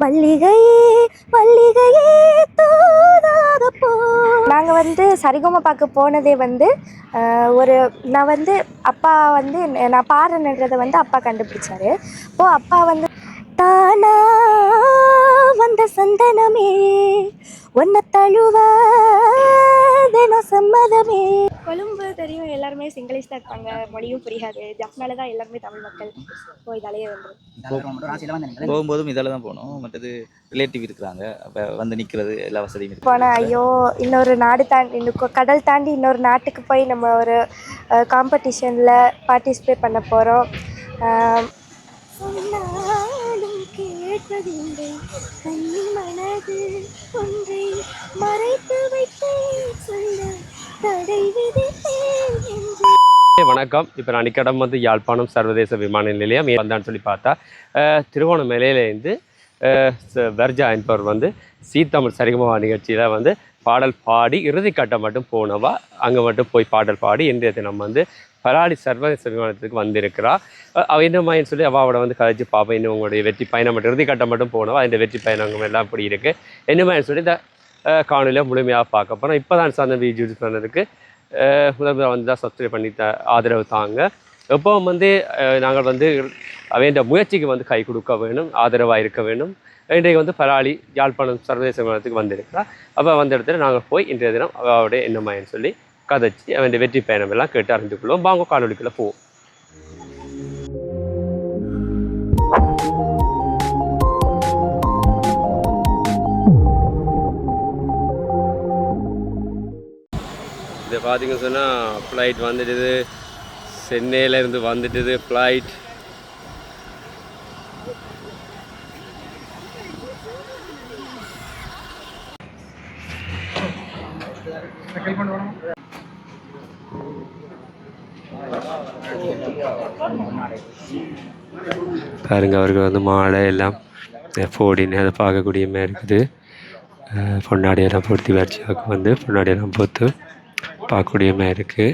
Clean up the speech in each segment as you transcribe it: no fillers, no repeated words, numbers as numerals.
மல்லிகையே மல்லிகையே தூதாக போ. நாங்கள் வந்து சரிகம பார்க்க போனதே வந்து நான் வந்து அப்பா வந்து நான் பாடுறேன்றதை வந்து அப்பா கண்டுபிடிச்சாரு. அப்போது அப்பா வந்து தானா வந்த சந்தனமே ஒன்ன தழுவ தினம் சம்மதமே. கொழும்பு தெரியும், எல்லாருமே சிங்களீஷ் தான் இருப்பாங்க, மொழியும் புரியாது. ஜப்னால தான் எல்லாருமே தமிழ் மக்கள். போய் இதாலேயே வந்து போகும்போதும் இதால தான் போகணும். மற்றது ரிலேட்டிவ் இருக்கிறாங்க, அப்போ வந்து நிற்கிறது எல்லா வசதியும் இருக்கு. போனால் ஐயோ இன்னொரு நாடு தாண்டி கடல் தாண்டி இன்னொரு நாட்டுக்கு போய் நம்ம ஒரு காம்படிஷனில் பார்ட்டிசிபேட் பண்ண போகிறோம். கேட்பதில்லை கண்ணி மனது ஒன்றை மறைத்து வைத்து சொல்ல தடை விதித்தேன் என்று. வணக்கம். இப்போ நான் நிக்கடம் வந்து யாழ்ப்பாணம் சர்வதேச விமான நிலையம் வந்தான்னு சொல்லி பார்த்தா திருவோணமலையிலேருந்து வர்ஜா என்பவர் வந்து சீத்தமிழ் சரிகம நிகழ்ச்சியில் வந்து பாடல் பாடி இறுதிக்கட்டம் மட்டும் போனவா. அங்கே மட்டும் போய் பாடல் பாடி இன்றைய தினம் வந்து பலாலி சர்வதேச விமானத்துக்கு வந்திருக்கிறா. அவள் என்னமாயின்னு சொல்லி அவளோட வந்து கதைச்சு பார்ப்பேன். இன்னும் உங்களுடைய வெற்றி பயணம் மட்டும் இறுதிக்கட்டம் மட்டும் போனவா. இந்த வெற்றி பயணங்கள் எல்லாம் இப்படி இருக்குது என்னமாயின்னு சொல்லி இந்த காணொலியை முழுமையாக பார்க்க போகிறோம். இப்போ தான் சார் வீடியோ பண்ணதுக்கு முதல்ல வந்து தான் சப்ஸ்கிரைப் பண்ணி ஆதரவு தாங்க. எப்போவும் வந்து நாங்கள் வந்து அவன் முயற்சிக்கு வந்து கை கொடுக்க வேணும், ஆதரவாக இருக்க வேணும். இன்றைக்கு வந்து பலாலி யாழ்ப்பாணம் சர்வதேச விமானத்துக்கு வந்திருக்கிறா. அப்போ வந்த இடத்துல நாங்கள் போய் இன்றைய தினம் அவளுடைய என்னமாயின்னு சொல்லி கதைச்சி அவன் வெற்றி பயணம் எல்லாம் கேட்டு அறிந்து கொள்வோம். வாங்க காணொலிக்குள்ள போவோம். இதை பார்த்தீங்க சொன்னால் ஃப்ளைட் வந்துடுது, சென்னையிலேருந்து வந்துட்டுது ஃப்ளைட். பாருங்க, அவருக்கு வந்து மாலை எல்லாம் போடின்னு அதை பார்க்கக்கூடிய மாதிரி இருக்குது. பொன்னாடியெல்லாம் பொருத்தி வரிச்சியாவுக்கு வந்து பொன்னாடியெல்லாம் போட்டு பார்க்கக்கூடிய மாதிரி இருக்குது.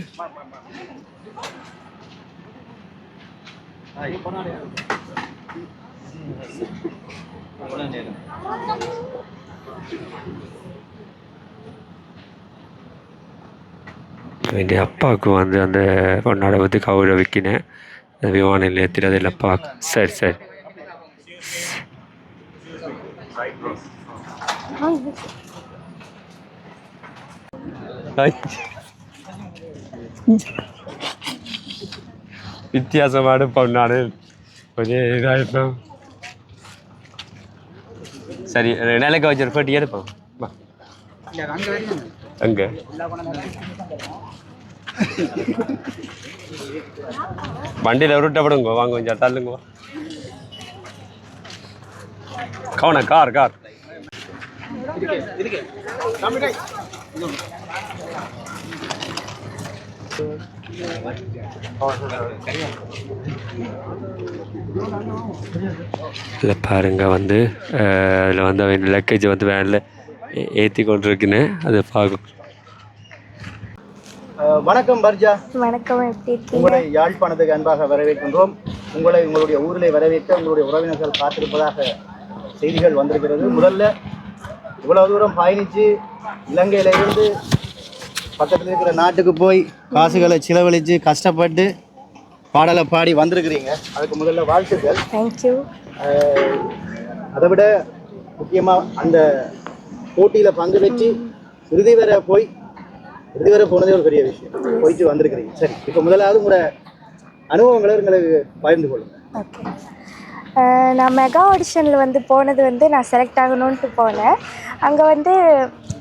என் அப்பாவுக்கு வந்து அந்த பொன்னாடை வந்து கௌரவிக்கினேன் விமான நிலையத்தில். அதெல்லாம் பார்க்க சரி சரி வித்தியாசமான பொன்னாடு கொஞ்சம் இதாகிட்டோம். சரி, நிலைக்கு வச்சு போட்டி எடுப்போம். அங்கே வண்டியில் உருட்டப்படுங்க, வாங்க கொஞ்சம் தள்ளுங்க. கவன கார் கார் இல்லை பாருங்க வந்து அதில் வந்து அவன் லக்கேஜ் வந்து வேனில் ஏற்றி கொண்டிருக்குன்னு அதை பார்க்க. வணக்கம் பர்ஜா. வணக்கம், எப்படி இருக்கீங்க? உங்களை யாழ்ப்பாணத்துக்கு அன்பாக வரவேற்கின்றோம். உங்களுடைய ஊரில் வரவேற்க உங்களுடைய உறவினர்கள் காத்திருப்பதாக செய்திகள் வந்திருக்கிறது. முதல்ல இவ்வளவு தூரம் பயணித்து இலங்கையிலிருந்து பக்கத்தில் இருக்கிற நாட்டுக்கு போய் காசுகளை செலவழித்து கஷ்டப்பட்டு பாடலை பாடி வந்திருக்கிறீங்க. அதுக்கு முதல்ல வாழ்த்துக்கள். தேங்க்யூ. அதை விட முக்கியமாக அந்த போட்டியில் பங்கு பெற்று இறுதி வரை போனதே ஒரு பெரிய விஷயம். போயிட்டு வந்திருக்கிறீங்க. சரி, இப்போ முதலாவது உங்களோட அனுபவங்களை எங்களுக்கு பகிர்ந்து கொள்ளுங்க. ஓகே, நான் மெகா ஆடிஷனில் வந்து போனது வந்து நான் செலக்ட் ஆகணுன்ட்டு போனேன். அங்கே வந்து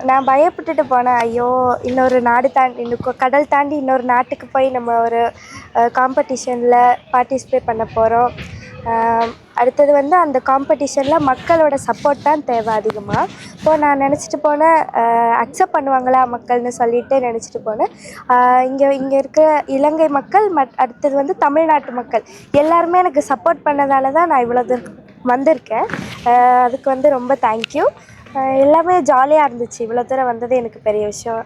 நான் பயப்பட்டுட்டு போனேன். ஐயோ இன்னொரு நாடு தாண்டி கடல் தாண்டி இன்னொரு நாட்டுக்கு போய் நம்ம ஒரு காம்படிஷனில் பார்ட்டிசிபேட் பண்ண போகிறோம். அடுத்தது வந்து அந்த காம்படிஷனில் மக்களோட சப்போர்ட் தான் தேவை அதிகமாக. இப்போது நான் நினச்சிட்டு போனேன் அக்செப்ட் பண்ணுவாங்களா மக்கள்னு சொல்லிட்டு நினச்சிட்டு போனேன். இங்கே இருக்கிற இலங்கை மக்கள் அடுத்தது வந்து தமிழ்நாட்டு மக்கள் எல்லாருமே எனக்கு சப்போர்ட் பண்ணதால தான் நான் இவ்வளோ தூரம் வந்திருக்கேன். அதுக்கு வந்து ரொம்ப தேங்க்யூ. எல்லாமே ஜாலியாக இருந்துச்சு. இவ்வளோ தூரம் வந்தது எனக்கு பெரிய விஷயம்.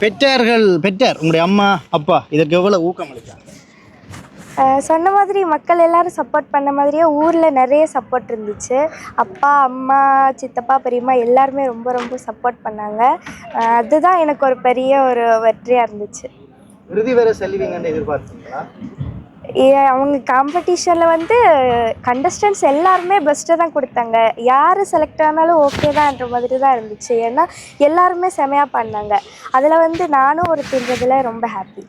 பெற்றார் உங்களுடைய அம்மா அப்பா இதற்கு எவ்வளோ ஊக்கம் அளித்தாங்க? சொன்ன மாதிரி மக்கள் எல்லாரும் சப்போர்ட் பண்ண மாதிரியே ஊரில் நிறைய சப்போர்ட் இருந்துச்சு. அப்பா, அம்மா, சித்தப்பா, பெரியம்மா எல்லாருமே ரொம்ப ரொம்ப சப்போர்ட் பண்ணாங்க. அதுதான் எனக்கு ஒரு பெரிய ஒரு வெற்றியாக இருந்துச்சு. இறுதி வரை செல்வீங்கன்னு எதிர்பார்த்தீங்களா? அவங்க காம்படிஷனில் வந்து கண்டஸ்டன்ஸ் எல்லாருமே பெஸ்ட்டாக தான் கொடுத்தாங்க. யார் செலக்ட் ஆனாலும் ஓகே தான்ன்ற மாதிரி தான் இருந்துச்சு. ஏன்னா எல்லாருமே செமையாக பண்ணாங்க. அதில் வந்து நானும் ஒரு தின்றதில் ரொம்ப ஹாப்பி.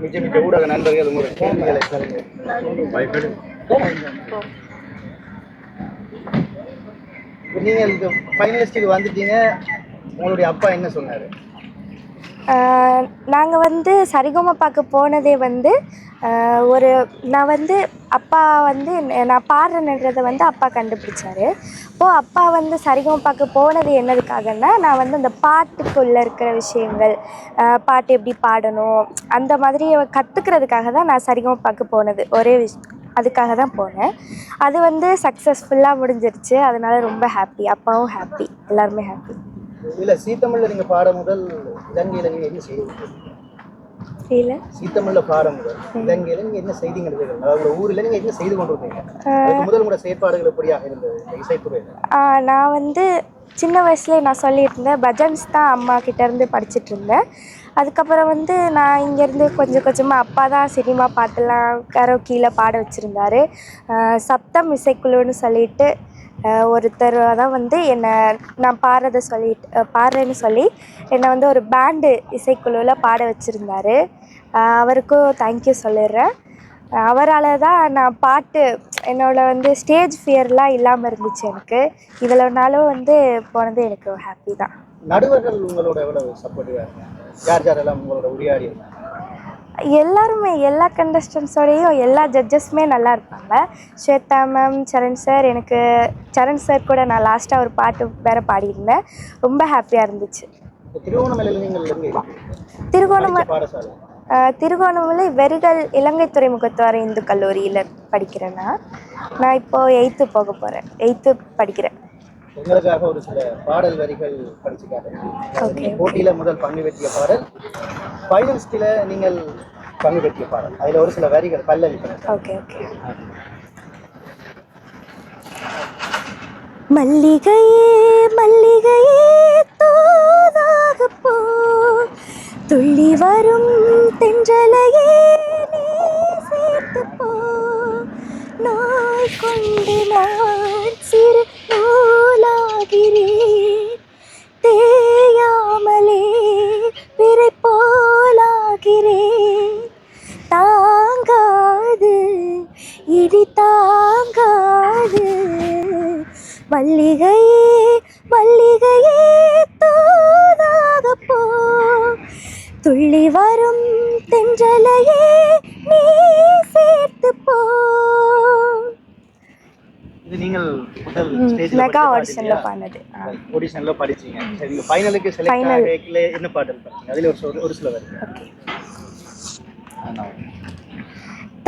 மிக ஊடக நண்பர்கள் உங்களுடைய கேள்விகளை நீங்கள் இந்த ஃபைனலிஸ்ட்டுக்கு வந்துட்டீங்க, உங்களுடைய அப்பா என்ன சொன்னார்? நாங்கள் வந்து சரிகமபாக்கு போனதே வந்து நான் வந்து அப்பா வந்து நான் பாடுறேன்றதை வந்து அப்பா கண்டுபிடிச்சாரு. அப்போது அப்பா வந்து சரிகமபாக்கு போனது என்னதுக்காகன்னா, நான் வந்து அந்த பாட்டுக்குள்ளே இருக்கிற விஷயங்கள், பாட்டு எப்படி பாடணும் அந்த மாதிரி கற்றுக்கிறதுக்காக தான் நான் சரிகமபாக்கு போனது. ஒரே அதுக்காக தான் போனேன். அது வந்து சக்ஸஸ்ஃபுல்லாக முடிஞ்சிருச்சு. அதனால ரொம்ப ஹாப்பி. அப்பாவும் ஹாப்பி, எல்லாருமே ஹாப்பி. இல்லை, சீத்தமிழில் நீங்கள் பாட முதல் இலங்கையில் நீங்கள் என்ன செய்வீங்க? இல்லை, சீத்தமிழில் பாட முதல் இலங்கையில் நீங்கள் என்ன செய்திங்க? அதாவது ஊரில் நீங்கள் என்ன செய்து கொண்டு இருக்கீங்க? அதுக்கு முதல் உங்களோட செயற்பாடுகள் எப்படியாக இருந்தது இசைத்துறையில்? நான் வந்து சின்ன வயசுலேயே நான் சொல்லியிருந்தேன், பஜன்ஸ் தான் அம்மா கிட்டேருந்து படிச்சுட்டு இருந்தேன். அதுக்கப்புறம் வந்து நான் இங்கேருந்து கொஞ்சம் கொஞ்சமாக அப்பா தான் சினிமா பாட்டெல்லாம் கரோக்கியில் பாட வச்சுருந்தாரு. சப்தம் இசைக்குழுன்னு சொல்லிட்டு ஒருத்தர் தான் வந்து நான் பாடுறேன்னு சொல்லி என்னை வந்து ஒரு பேண்டு இசைக்குழுவில் பாட வச்சுருந்தாரு. அவருக்கும் தேங்க்யூ சொல்லிடுறேன். அவரால் தான் நான் பாட்டு என்னோடய வந்து ஸ்டேஜ் ஃபியர்லாம் இல்லாமல் இருந்துச்சு எனக்கு. இதில்னாலும் வந்து போனது எனக்கு ஹாப்பி தான். நடுவர்கள் உங்களோட எவ்வளவு சப்போர்ட்டிவாக இருக்காங்க? யார் யாரெல்லாம் உங்களோட உரையாடி இருந்தாங்க? எல்லாருமே, எல்லா கண்டஸ்டன்ஸோடையும் எல்லா ஜட்ஜஸுமே நல்லா இருப்பாங்க. ஸ்வேதா மேம், சரண் சார் கூட நான் லாஸ்ட்டாக ஒரு பாட்டு வேறு பாடியிருந்தேன். ரொம்ப ஹாப்பியாக இருந்துச்சு. திருகோணமலையில் நீங்கள் திருகோணமலை வெறிகள் இலங்கை துறைமுகத்துவார இந்து கல்லூரியில் படிக்கிறேன். நான் இப்போது 8th போக போகிறேன். 8th படிக்கிறேன். உங்களுக்காக ஒரு சில பாடல் வரிகள் படிச்சுக்காங்க. போட்டியில் முதல் பங்கு பெற்றிய பாடல், ஃபைனலிஸ்டில் நீங்கள் பங்கு பெற்றிய பாடல், அதில் ஒரு சில வரிகள் பல்லவி. ஓகே. மல்லிகையே மல்லிகையே தோதாக போ, துள்ளி வரும் தென்றலையே நீ சேர்த்து போ, நாள் கொண்டு நான் சிறு நூலாகிறேன், தேயாமலே பிறை போலாகிறேன், தாங்காது இடி தாங்காது, மல்லிகையே மல்லிகையே தோதாக போ, துள்ளி வரும் தென்றலையே நீ சேர்த்து போ. இது நீங்கள் முதல் மெகா ஆடிஷன்ல பாடினது. ஆடிஷன்ல படிச்சீங்க. சரி, நீங்க ஃபைனலுக்கு செலக்ட் ஆகல, என்ன பாடல் பாடுறீங்க? அதில ஒரு சில வரி. ஓகே.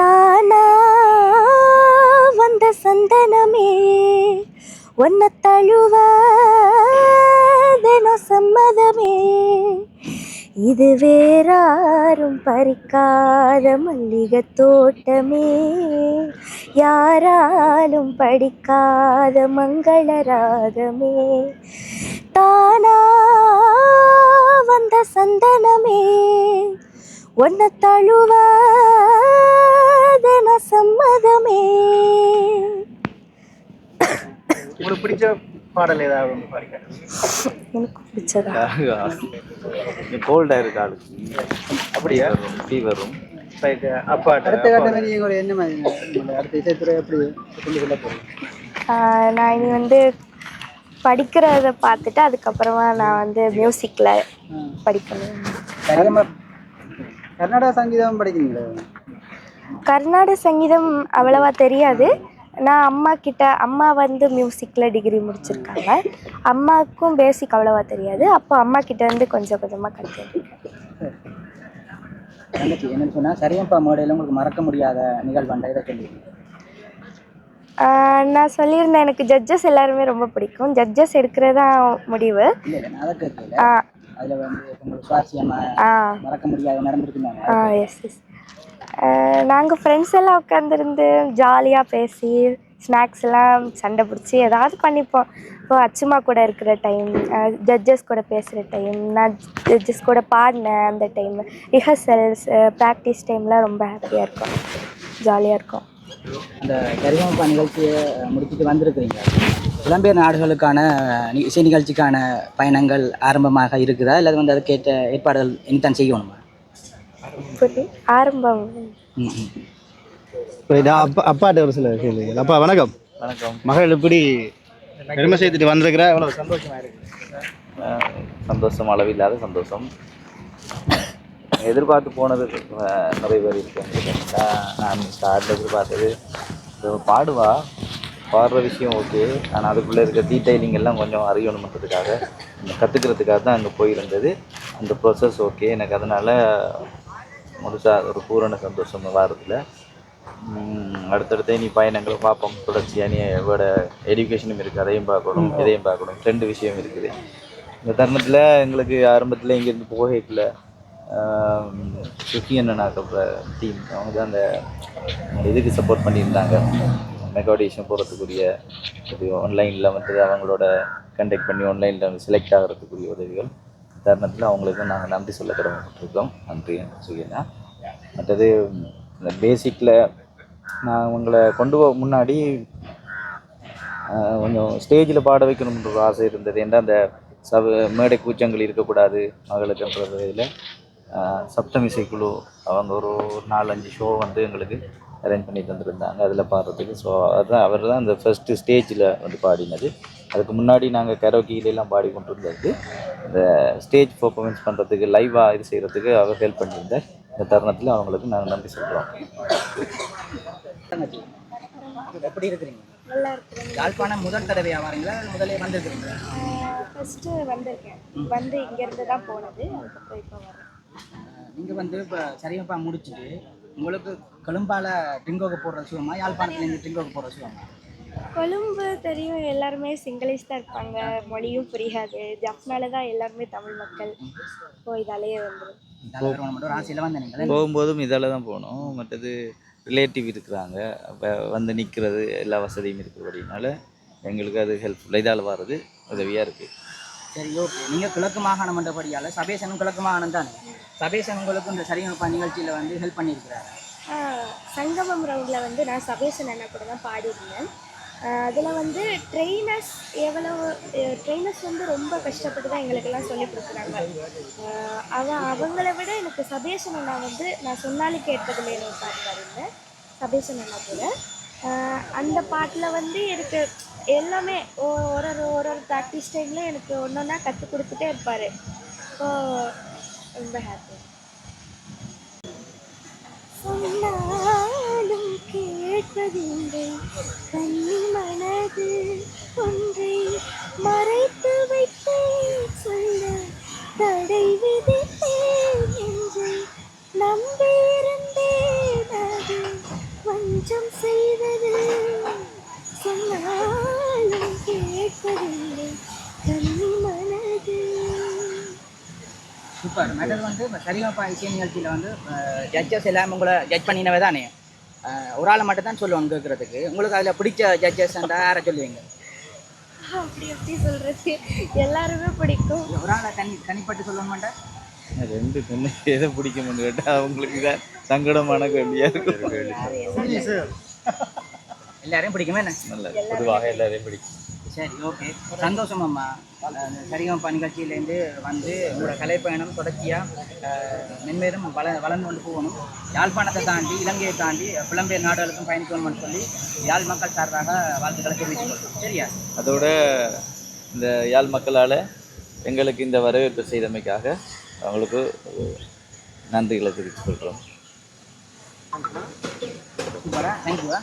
தானா வந்த சந்தனமே ஒன்ன தழுவ தினம் சம்மதமே, இது வேறாரும் பறிக்காத மல்லிகை தோட்டமே, யாராலும் படிக்காத மங்கள ராகமே, தானா வந்த சந்தனமே ஒன்ன தழுவ தினம் சம்மதமே. உங்களுக்கு பிடிச்ச பாடல் ஏதாவது ஒன்று பாடிக்க? எனக்கு பிடிச்சதா? கோல்டாக இருக்கு ஆளுக்கு. அப்படியா? ஃபீவரும். அப்பா அடுத்த கட்ட நீங்கள் என்ன மாதிரி அடுத்த இசைத்துறை எப்படி கொண்டு கொள்ள போகிறீங்க? நான் இனி வந்து படிக்கிறத பார்த்துட்டு அதுக்கப்புறமா நான் வந்து மியூசிக்கில் படிக்கணும். கர்நாடக சங்கீதம் படிக்கிறீங்களா? கர்நாடக சங்கீதம் அவ்வளவா தெரியாது. நான் அம்மா வந்து மியூசிக்கில் டிகிரி முடிச்சிருக்காங்க. அம்மாவுக்கும் பேசிக் அவ்வளவா தெரியாது. அப்போ அம்மா கிட்டேருந்து கொஞ்சம் கொஞ்சமாக கற்றுருக்கேன். என்னன்னு சொன்னால் சரியப்பா மேடையில் உங்களுக்கு மறக்க முடியாத நிகழ்வாண்டா இதை சொல்லி? நான் சொல்லியிருந்தேன், எனக்கு ஜட்ஜஸ் எல்லாருமே ரொம்ப பிடிக்கும். ஜட்ஜஸ் எடுக்கிறதா முடிவு. அதில் வந்து உங்களுக்கு சுவாரஸ்யமாக மறக்க முடியாத நடந்திருக்குங்க. எஸ். நாங்கள் ஃப்ரெண்ட்ஸ் எல்லாம் உட்காந்துருந்து ஜாலியாக பேசி ஸ்நாக்ஸ் எல்லாம் சண்டை பிடிச்சி ஏதாவது பண்ணிப்போம். இப்போ அச்சுமா கூட இருக்கிற டைம், ஜட்ஜஸ் கூட பேசுகிற டைம், நான் ஜட்ஜஸ் கூட பாடினேன் அந்த டைம், ரிஹர்சல்ஸ், ப்ராக்டிஸ் டைம்லாம் ரொம்ப ஹாப்பியாக இருக்கும், ஜாலியாக இருக்கும். அந்த சரிகமபா நிகழ்ச்சியை முடிச்சுட்டு வந்திருக்கிறீங்க. புலம்பெயர் நாடுகளுக்கான இசை நிகழ்ச்சிக்கான பயணங்கள் ஆரம்பமாக இருக்குதா, இல்லை வந்து அதுக்கேற்ற ஏற்பாடுகள் இனித்தான் செய்யணுமா? ஆரம்பம். அப்பாட்ட ஒரு சில கேள்விகள். அப்பா வணக்கம். வணக்கம். மகள் இப்படி பெருமை சேர்த்துட்டு வந்திருக்கிறா, எவ்வளோ சந்தோஷமா இருக்கு? சந்தோஷம், அளவில்லாத சந்தோஷம். எதிர்பார்த்து போனது நிறைய பேர் இருக்கு. நான் ஸ்டார்டில் எதிர்பார்த்தது பாடுற விஷயம் ஓகே, ஆனால் அதுக்குள்ளே இருக்க டீட்டெயிலிங் எல்லாம் கொஞ்சம் அறியணுன்றதுக்காக கற்றுக்கிறதுக்காக தான் அங்கே போயிருந்தது. அந்த ப்ரொசஸ் ஓகே, எனக்கு அதனால் முழுசாக ஒரு பூரண சந்தோஷம் வாரத்தில். அடுத்தடுத்து நீ பயணங்களும் பார்ப்போம் தொடர்ச்சியாக. நீ எவ்வளோ எஜுகேஷனும் இருக்குது, அதையும் பார்க்கணும், இதையும் பார்க்கணும், 2 விஷயம் இருக்குது. இந்த தருணத்தில் எங்களுக்கு ஆரம்பத்தில் இங்கேருந்து போகல சுக்கி அண்ணனாக்க டீம் அவங்க தான் அந்த இதுக்கு சப்போர்ட் பண்ணியிருந்தாங்க. மெகா ஆடிஷன் போகிறதுக்குரிய இது ஆன்லைனில் வந்து அவங்களோட கண்டக்ட் பண்ணி ஆன்லைனில் செலக்ட் ஆகிறதுக்குரிய உதவிகள் தருணத்தில் அவங்களுக்கு நாங்கள் நன்றி சொல்ல கடமைப்பட்டிருக்கோம். நன்றி சுகினா. மற்றது இந்த பேசிக்கில் நான் உங்களை கொண்டு போக முன்னாடி கொஞ்சம் ஸ்டேஜில் பாட வைக்கணுன்ற ஒரு ஆசை இருந்தது. ஏன்னா அந்த மேடை கூச்சங்கள் இருக்கக்கூடாது மகளுக்குன்றது இதில் சப்தம் இசைக்குழு அவங்க ஒரு 4-5 ஷோ வந்து எங்களுக்கு அரேஞ்ச் பண்ணி தந்துருந்தாங்க அதில் பாடுறதுக்கு. ஸோ அதுதான் அவர் தான் அந்த ஃபஸ்ட்டு ஸ்டேஜில் வந்து பாடினது. அதுக்கு முன்னாடி நாங்கள் கரோக்கியிலெல்லாம் பாடி கொண்டு இருந்தது. இந்த ஸ்டேஜ் பர்ஃபார்மன்ஸ் பண்ணுறதுக்கு லைவாக இது செய்கிறதுக்கு அவர் ஹெல்ப் பண்ணியிருந்தார். இந்த தருணத்தில் அவங்களுக்கு நாங்கள் நன்றி சொல்கிறோம். எப்படி இருக்கிறீங்க? நல்லா இருக்கிறேன். யாழ்ப்பாணம் முதல் தடவையாக வரீங்களா, முதலே வந்திருக்கிறீங்களா? ஃபஸ்ட்டு வந்திருக்கேன், வந்து இங்கேருந்து தான் போனது, அதுக்கப்புறம் இப்போ வரேன். நீங்கள் வந்து இப்போ சரிகமபா முடிச்சுட்டு உங்களுக்கு கொழும்பால் ட்ரிங்கோக்கு போடுற சுகமா, யாழ்ப்பாணத்துலேருந்து ட்ரிங்கோக்கு போடுற சுகமா? கொழும்பு தெரியும், எல்லாருமே சிங்களீஸ் தான் இருப்பாங்க, மொழியும் புரியாது. ஜப்னால தான் எல்லாருமே தமிழ் மக்கள். ஸோ இதாலேயே வந்துடும். மட்டும் ஒரு ஆசையில் வந்து நீங்கள் போகும்போதும் இதால் தான் போகணும். மற்றது ரிலேட்டிவ் இருக்கிறாங்க, அப்போ வந்து நிற்கிறது எல்லா வசதியும் இருக்கிறபடினால எங்களுக்கு அது ஹெல்ப்ஃபுல்லாக இதால் வர்றது உதவியாக இருக்குது. சரி, ஓகே. நீங்கள் கிழக்கு மாகாணம் என்றபடியால் சபேசனும் கிழக்கு மாகாணம் தானே. சபேசன் உங்களுக்கு இந்த சரிகமபா நிகழ்ச்சியில் வந்து ஹெல்ப் பண்ணியிருக்கிறாரு. சங்கமம் ரவுண்டில் வந்து நான் சபேசன் அண்ணா கூட தான் பாடியிருந்தேன். அதில் வந்து ட்ரெயினர்ஸ் வந்து ரொம்ப கஷ்டப்பட்டு தான் எங்களுக்கெல்லாம் சொல்லிக் கொடுக்குறாங்க. அவங்கள விட எனக்கு சபேசன் அண்ணா வந்து நான் சொன்னாலும் கேட்டதில்லைன்னு ஒரு பாட்டு பாடியிருந்தேன் சபேசன் அண்ணா கூட. அந்த பாட்டில் வந்து எனக்கு எல்லாமே ஒரு ப்ராக்டிஸ் டைமில் எனக்கு ஒன்று ஒன்றா கற்றுக் கொடுத்துட்டே இருப்பார். ஸோ ரொம்ப ஹாப்பி. சொன்னாலும் கேட்பதில்லை கண்ணி மனது ஒன்றை மறைத்து வைத்தேன், சொல்ல தடை விதித்தேன் என்று நம்பியிருந்தேன், அது வஞ்சம் செய்தது. சொன்னாலும் கேட்பதில்லை கண்ணி மனது. சூப்பர். மேடம் வந்து இப்போ சரிகமபா இசை நிகழ்ச்சியில் வந்து ஜட்ஜஸ் எல்லாம் உங்களை ஜட்ஜ் பண்ணினவே தானே. ஒரு ஆளை மட்டும் தான் சொல்லுவோம் கேட்குறதுக்கு. உங்களுக்கு அதில் பிடிச்ச ஜட்ஜஸ் யாரை சொல்லுவீங்க? அப்படி எப்படி சொல்கிறது, எல்லாருமே பிடிக்கும். ஒரு ஆளை தனிப்பட்டு சொல்ல மாட்டேன். 2 பெண்ணு எதை பிடிக்கும்னு கேட்டால் அவங்களுக்கு தான் சங்கடமான கேள்வியாக இருக்கும். எல்லாரையும் பிடிக்குமே என்ன? நல்ல பொதுவாக எல்லாரையும் பிடிக்கும். சரி, ஓகே. சந்தோஷம் அம்மா. சரிகமபா நிகழ்ச்சியிலேருந்து வந்து உங்களோட கலைப்பயணம் தொடர்ச்சியாக மென்மேலும் வளர்ந்து கொண்டு போகணும். யாழ்ப்பாணத்தை தாண்டி இலங்கையை தாண்டி புலம்பெயர் நாடுகளுக்கும் பயணிக்கணும்னு சொல்லி யாழ் மக்கள் சார்பாக வாழ்த்துக்களை தெரிவித்துக்கொள்கிறோம். சரியா? அதோட இந்த யாழ் மக்களால் எங்களுக்கு இந்த வரவேற்பு செய்தமைக்காக அவங்களுக்கு நன்றிகளை தெரிவித்துக் கொள்கிறோம். சூப்பராக, தேங்க்யூவா.